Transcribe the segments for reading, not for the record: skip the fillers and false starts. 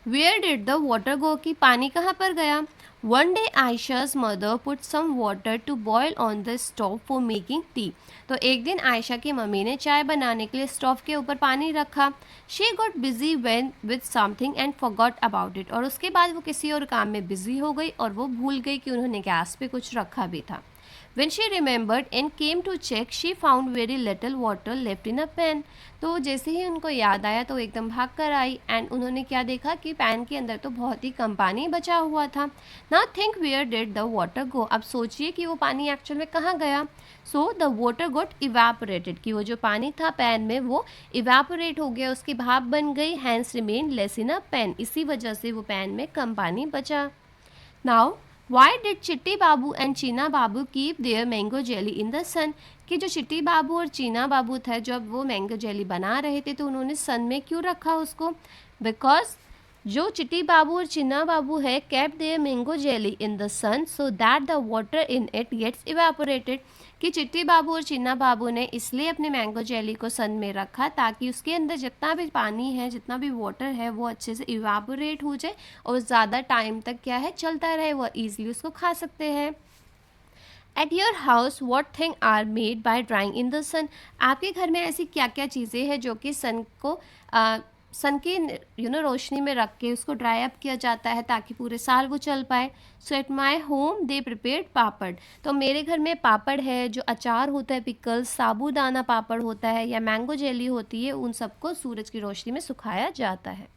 Where did the water go, कि पानी कहाँ पर गया। One day Ayesha's mother put some water to boil on the stove for making tea. तो एक दिन आयशा की मम्मी ने चाय बनाने के लिए स्टोव के ऊपर पानी रखा। She got busy when with something and forgot about it, और उसके बाद वो किसी और काम में बिजी हो गई और वो भूल गई कि उन्होंने गैस पे कुछ रखा भी था। When she remembered and came to check, she found very little water left in a pan. तो जैसे ही उनको याद आया तो एकदम भाग कर आई एंड उन्होंने क्या देखा कि पैन के अंदर तो बहुत ही कम पानी बचा हुआ था। Now think where did the water go, अब सोचिए कि वो पानी एक्चुअल में कहाँ गया। So the water got evaporated, कि वो जो पानी था पैन में वो इवेपोरेट हो गया, उसकी भाप बन गई। Hence remain less in a pan, इसी वजह से वो पैन में कम पानी बचा। नाउ वाई डिड चिट्टी Babu and Cheena Babu keep their mango jelly in the sun, कि जो चिट्टी बाबू और चीना बाबू थे जब वो मैंगो जेली बना रहे थे तो उन्होंने सन में क्यों रखा उसको। बिकॉज जो चिट्टी बाबू और चीना बाबू है kept their mango jelly in the sun so that the water in it gets evaporated, कि चिट्टी बाबू और चीना बाबू ने इसलिए अपने मैंगो जेली को सन में रखा ताकि उसके अंदर जितना भी पानी है, जितना भी वाटर है, वो अच्छे से इवेपोरेट हो जाए और ज़्यादा टाइम तक क्या है चलता रहे, वो ईजिली उसको खा सकते हैं। At your house what thing are made by drying in the sun, आपके घर में ऐसी क्या क्या चीज़ें हैं जो कि सन को सन की रोशनी में रख के उसको ड्राई अप किया जाता है ताकि पूरे साल वो चल पाए। So at my home they prepared papad, तो मेरे घर में पापड़ है, जो अचार होता है, पिकल्स, साबूदाना पापड़ होता है या मैंगो जेली होती है, उन सबको सूरज की रोशनी में सुखाया जाता है।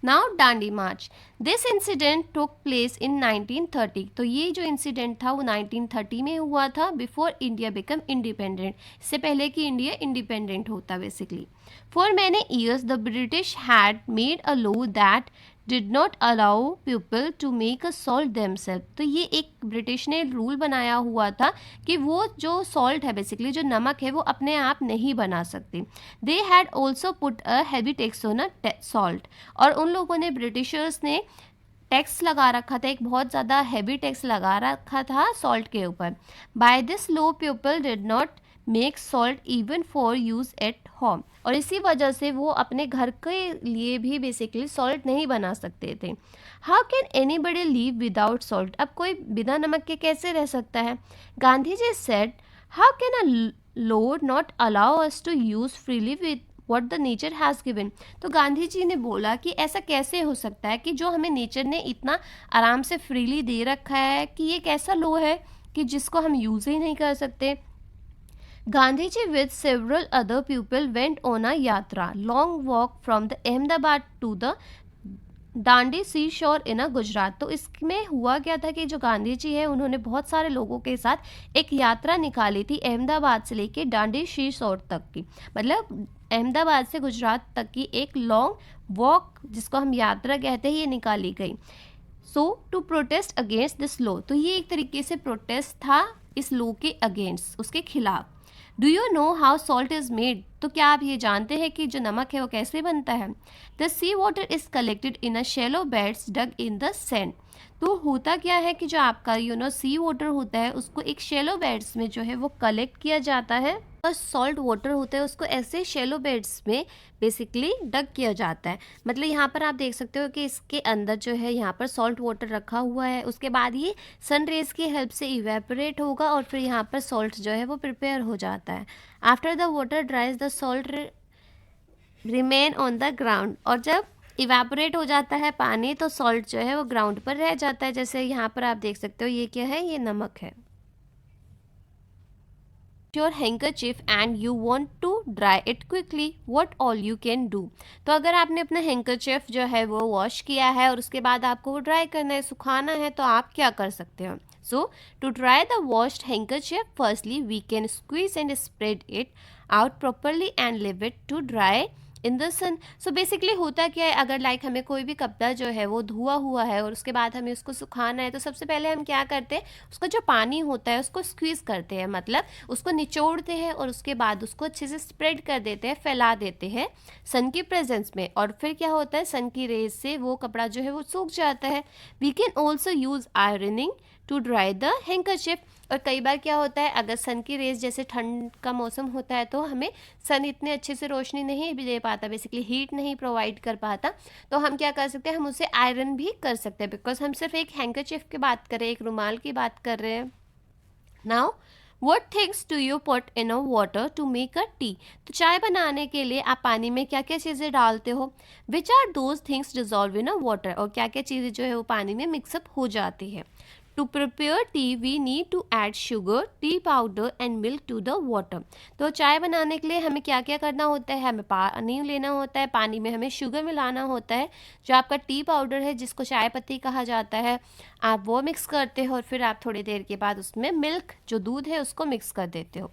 Now Dandi March, this incident took place in 1930, तो ये जो इंसिडेंट था वो 1930 में हुआ था, बिफोर इंडिया बिकम इंडिपेंडेंट, इससे पहले कि इंडिया इंडिपेंडेंट होता basically. For many years the British had made a law that did not allow people to make a salt themselves, तो ये एक ब्रिटिश ने रूल बनाया हुआ था कि वो जो सॉल्ट है बेसिकली जो नमक है वो अपने आप नहीं बना सकते। They had also put a heavy tax on a salt, और उन लोगों ने ब्रिटिशर्स ने टैक्स लगा रखा था, एक बहुत ज़्यादा हैवी टैक्स लगा रखा था सॉल्ट के ऊपर। By this law people did not make salt even for use at home, और इसी वजह से वो अपने घर के लिए भी बेसिकली सॉल्ट नहीं बना सकते थे। How can anybody live without salt, अब कोई बिना नमक के कैसे रह सकता है। Gandhi ji said how can a law not allow us to use freely with what the nature has given, तो गांधी जी ने बोला कि ऐसा कैसे हो सकता है कि जो हमें नेचर ने इतना आराम से फ्रीली दे रखा है कि ये कैसा लॉ है कि जिसको हम यूज़ ही नहीं कर सकते। Gandhi ji with several other people went on a yatra, long walk from the Ahmedabad to the Dandi सी शोर इन अ गुजरात, तो इसमें हुआ क्या था कि जो गांधी जी है उन्होंने बहुत सारे लोगों के साथ एक यात्रा निकाली थी अहमदाबाद से लेके दांडी सी शोर तक की, मतलब अहमदाबाद से गुजरात तक की एक लॉन्ग वॉक जिसको हम यात्रा कहते हैं ये निकाली गई। So to protest against this law, तो ये एक तरीके से प्रोटेस्ट था इस लॉ के अगेंस्ट, उसके खिलाफ। Do you know how salt is made, तो क्या आप ये जानते हैं कि जो नमक है वो कैसे बनता है। The sea water is collected in a shallow beds dug in the sand, तो होता क्या है कि जो आपका सी वाटर होता है उसको एक शैलो बेड्स में जो है वो कलेक्ट किया जाता है, और सॉल्ट वाटर होता है उसको ऐसे शैलो बेड्स में बेसिकली डग किया जाता है। मतलब यहाँ पर आप देख सकते हो कि इसके अंदर जो है यहाँ पर सॉल्ट वाटर रखा हुआ है, उसके बाद ये सन रेज की हेल्प से इवेपोरेट होगा और फिर यहाँ पर सॉल्ट जो है वो प्रिपेयर हो जाता है। After the water ड्राइज the salt remain on the ground, और जब इवेपोरेट हो जाता है पानी तो सॉल्ट जो है वो ग्राउंड पर रह जाता है, जैसे यहाँ पर आप देख सकते हो ये क्या है, ये नमक है। Your handkerchief and you want to dry it quickly, what all you can do, तो अगर आपने अपना हैंकरचिफ जो है वो वॉश किया है और उसके बाद आपको वो ड्राई करना है, सुखाना है, तो आप क्या कर सकते हो। So to dry the washed handkerchief firstly we can squeeze and spread it out properly and leave it to dry in the sun. So basically होता क्या है, अगर हमें कोई भी कपड़ा जो है वो धुआ हुआ है और उसके बाद हमें उसको सुखाना है, तो सबसे पहले हम क्या करते हैं, उसका जो पानी होता है उसको स्क्वीज़ करते हैं, मतलब उसको निचोड़ते हैं और उसके बाद उसको अच्छे से स्प्रेड कर देते हैं, फैला देते हैं सन की प्रेजेंस में, और फिर क्या होता है सन की रेज से वो कपड़ा जो है वो सूख जाता है। We can also use ironing to dry the handkerchief. और कई बार क्या होता है, अगर सन की रेज, जैसे ठंड का मौसम होता है तो हमें सन इतने अच्छे से रोशनी नहीं दे पाता, बेसिकली हीट नहीं प्रोवाइड कर पाता, तो हम क्या कर सकते हैं, हम उसे आयरन भी कर सकते हैं, बिकॉज हम सिर्फ एक हैंकरचिफ की बात कर रहे हैं, एक रुमाल की बात कर रहे हैं। Now what things do you put in a water to make a tea? तो चाय बनाने के लिए आप पानी में क्या क्या चीज़ें डालते हो? Which are those things dissolve in a water? और क्या क्या चीज़ें जो है वो पानी में मिक्सअप हो जाती है। To prepare tea, we need to add sugar, tea powder and milk to the water. तो चाय बनाने के लिए हमें क्या क्या करना होता है, हमें पानी लेना होता है, पानी में हमें शुगर मिलाना होता है, जो आपका टी पाउडर है जिसको चाय पत्ती कहा जाता है, आप वो मिक्स करते हो और फिर आप थोड़ी देर के बाद उसमें मिल्क, जो दूध है, उसको मिक्स कर देते हो।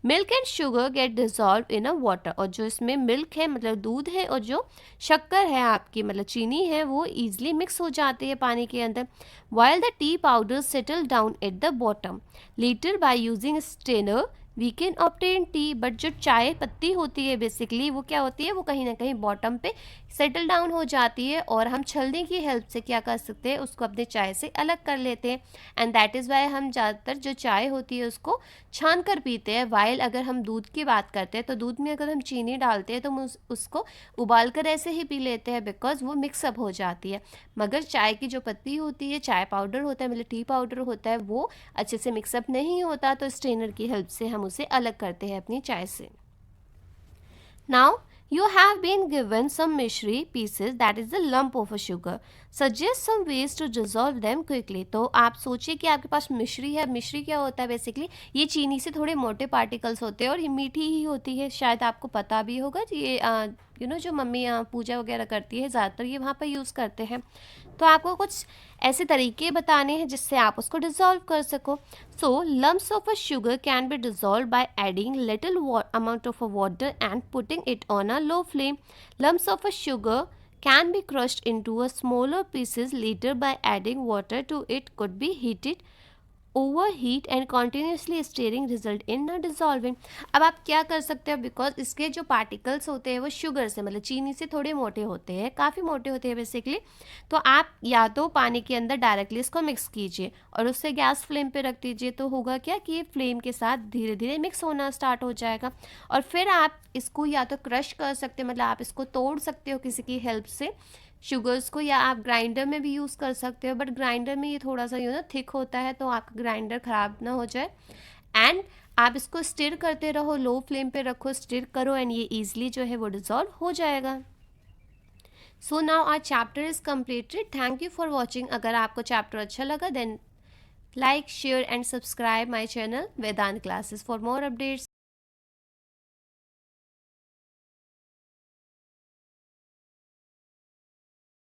Milk and sugar get dissolve in a water. और जो इसमें मिल्क है मतलब दूध है, और जो शक्कर है आपकी मतलब चीनी है, वो ईजिली मिक्स हो जाती है पानी के अंदर। While the tea powders settle down at the bottom, later by using a strainer we can obtain tea। But जो चाय पत्ती होती है बेसिकली वो क्या होती है, वो कहीं ना कहीं बॉटम पे सेटल डाउन हो जाती है, और हम छलनी की हेल्प से क्या कर सकते हैं, उसको अपने चाय से अलग कर लेते हैं। एंड दैट इज़ वाई हम ज़्यादातर जो चाय होती है उसको छान कर पीते हैं। वाइल अगर हम दूध की बात करते हैं तो दूध में अगर हम चीनी डालते हैं तो हम उसको उबाल कर ऐसे ही पी लेते हैं, बिकॉज वो मिक्सअप हो जाती है। मगर चाय की जो पत्ती होती है, चाय पाउडर होता है मतलब टी पाउडर होता है, वो अच्छे से मिक्सअप नहीं होता, तो स्ट्रेनर की हेल्प से हम उसे अलग करते हैं अपनी चाय से। Now you have been given some mishri pieces, that is the lump of a sugar. Suggest some ways to dissolve them quickly. तो आप सोचिए कि आपके पास मिश्री है। मिश्री क्या होता है बेसिकली, ये चीनी से थोड़े मोटे पार्टिकल्स होते हैं और ये मीठी ही होती है। शायद आपको पता भी होगा, ये जो मम्मी पूजा वगैरह करती है ज़्यादातर ये वहाँ पर यूज़ करते हैं। तो आपको कुछ ऐसे तरीके बताने हैं जिससे आप उसको डिज़ोल्व कर सको। So lumps of a sugar can be dissolve by adding little amount of a water and putting it on a low flame. Lumps of a sugar can be crushed into a smaller pieces later by adding water to it, could be heated, overheat and continuously steering result in न dissolving. अब आप क्या कर सकते हो, because इसके जो particles होते हैं वो शुगर से मतलब चीनी से थोड़े मोटे होते हैं, काफ़ी मोटे होते हैं बेसिकली। तो आप या तो पानी के अंदर डायरेक्टली इसको मिक्स कीजिए और उससे गैस फ्लेम पे रख दीजिए, तो होगा क्या कि ये फ्लेम के साथ धीरे धीरे मिक्स होना स्टार्ट हो जाएगा। और फिर आप इसको या तो क्रश कर सकते हो, मतलब आप इसको तोड़ सकते हो किसी की हेल्प से शुगर्स को, या आप ग्राइंडर में भी यूज़ कर सकते हो, बट ग्राइंडर में ये थोड़ा सा थिक होता है, तो आपका ग्राइंडर ख़राब ना हो जाए। एंड आप इसको स्टिर करते रहो, लो फ्लेम पे रखो, स्टिर करो, एंड ये ईजिली जो है वो डिज़ोल्व हो जाएगा। So now our chapter is completed. Thank you for watching. अगर आपको चैप्टर अच्छा लगा then like, share and subscribe my channel Vedant classes for more updates.